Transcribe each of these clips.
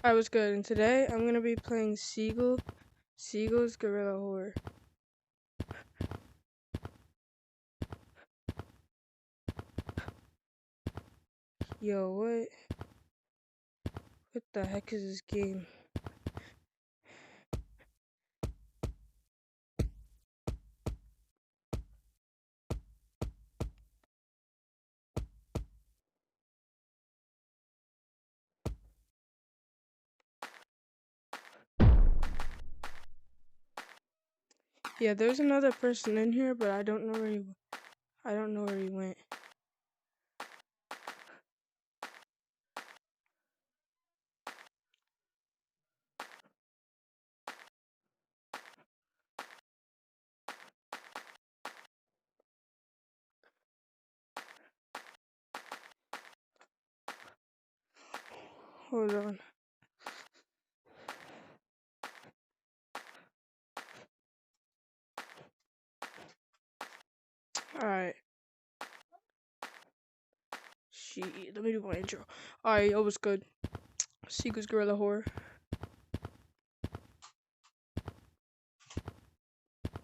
I was good, and today I'm gonna be playing Seagulls Gorilla Horror. Yo, what the heck is this game? Yeah, there's another person in here, but I don't know where he went. Hold on. Alright. Let me do my intro. Alright, it was good. Seagulls Gorilla Horror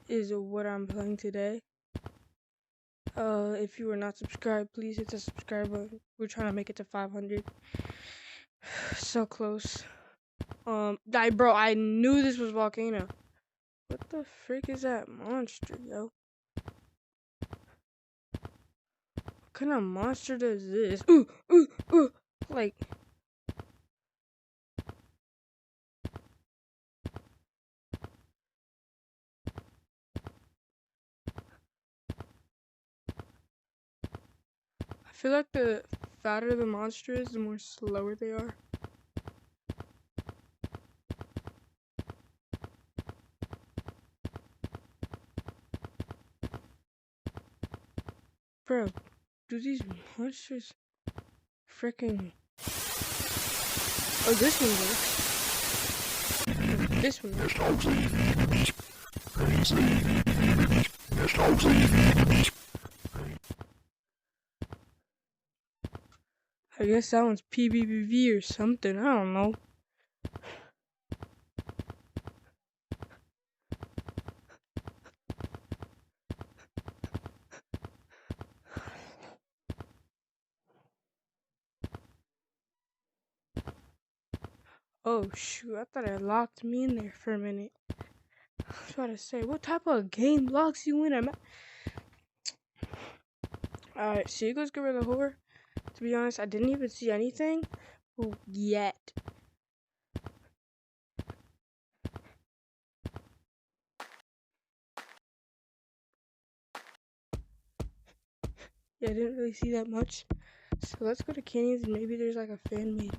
is what I'm playing today. If you are not subscribed, please hit the subscribe button. We're trying to make it to 500. So close. Bro, I knew this was Volcano. What the frick is that monster, yo? What kind of monster does this? Like, I feel like the fatter the monster is, the more slower they are. Bro, do these monsters freaking... Oh, this one works. This one works. I guess that one's PBBV or something. I don't know. Oh shoot, I thought it locked me in there for a minute. I was about to say, what type of game locks you in? Alright, Seagulls Gorilla Horror. To be honest, I didn't even see anything yet. Yeah, I didn't really see that much. So let's go to canyons and maybe there's like a fan made.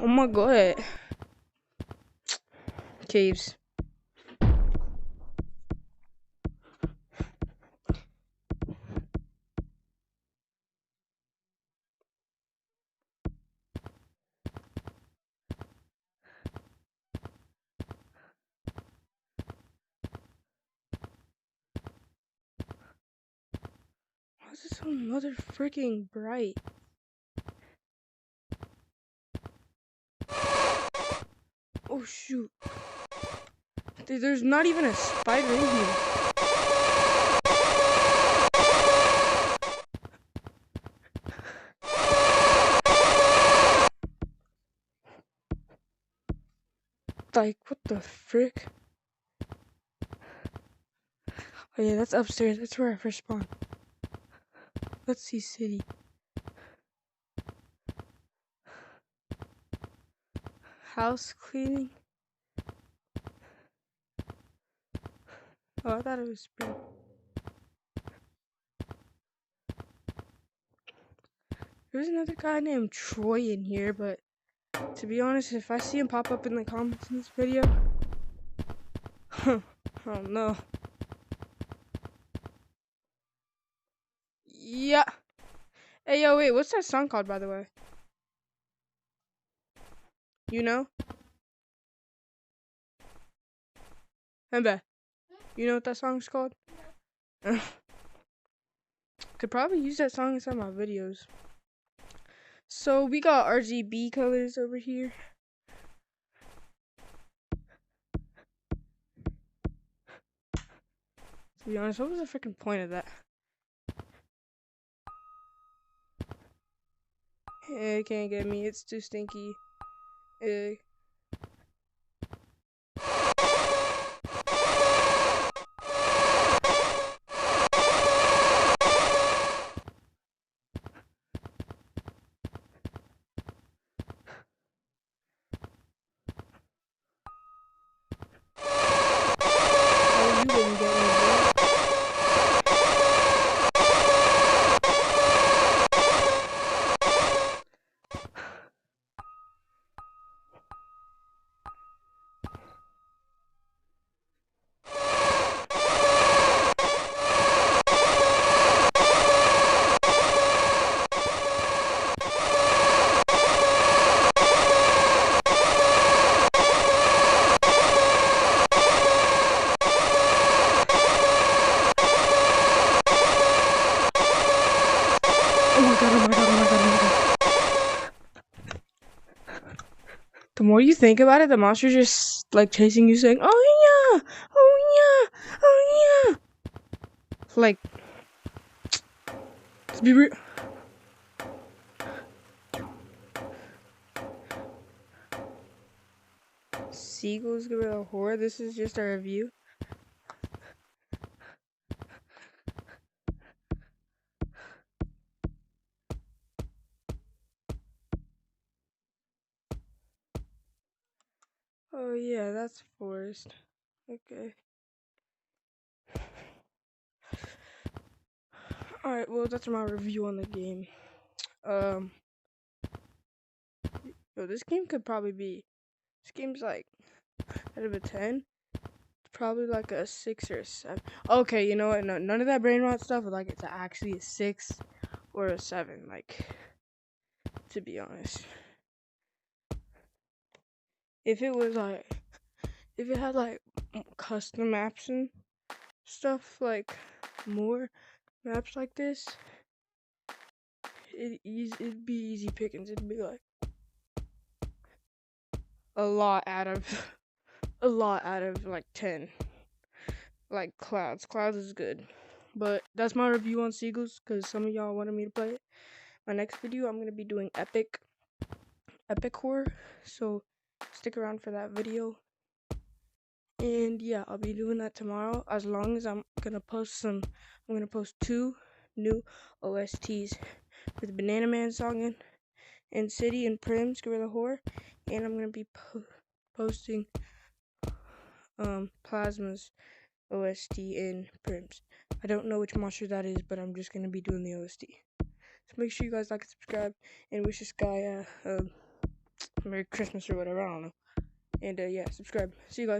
Oh my god. Caves. Why is it so mother freaking bright? Oh shoot. There's not even a spider in here. Like, what the frick? Oh yeah, that's upstairs. That's where I first spawned. Let's see city. House cleaning. Oh, I thought it was spring. There's another guy named Troy in here, but to be honest, if I see him pop up in the comments in this video, Oh no. Yeah. Hey, yo, wait, what's that song called, by the way? You know? Hembe, you know what that song's called? Could probably use that song in some of my videos. So, we got RGB colors over here. To be honest, what was the freaking point of that? It can't get me, it's too stinky. Oh, you didn't get me, bro. Oh my god, oh my god, oh my god, oh my god. The more you think about it, the monster's just like chasing you saying, oh yeah, oh yeah, oh yeah. Like, to be real. Seagulls Gorilla Horror, this is just a review. Oh yeah, that's forest. Okay. Alright, well that's my review on the game. Yo, this game could probably be, this game's like, out of a 10, it's probably like a 6 or a 7. Okay, you know what, no, none of that brain rot stuff, but like it's actually a 6 or a 7, like, to be honest. If it was like, if it had like custom maps and stuff, like more maps like this, it'd be easy pickings. It'd be like a lot out of like 10. Like Clouds is good, but that's my review on Seagulls because some of y'all wanted me to play it. My next video I'm gonna be doing epic horror, so stick around for that video. And yeah, I'll be doing that tomorrow, as long as I'm gonna post 2 new OSTs with Banana Man song and City and Prim's Gorilla Horror, and I'm gonna be posting Plasma's OST in Prims. I don't know which monster that is, but I'm just gonna be doing the OST. So make sure you guys like and subscribe, and wish this guy Merry Christmas or whatever, I don't know. And yeah, subscribe. See you guys.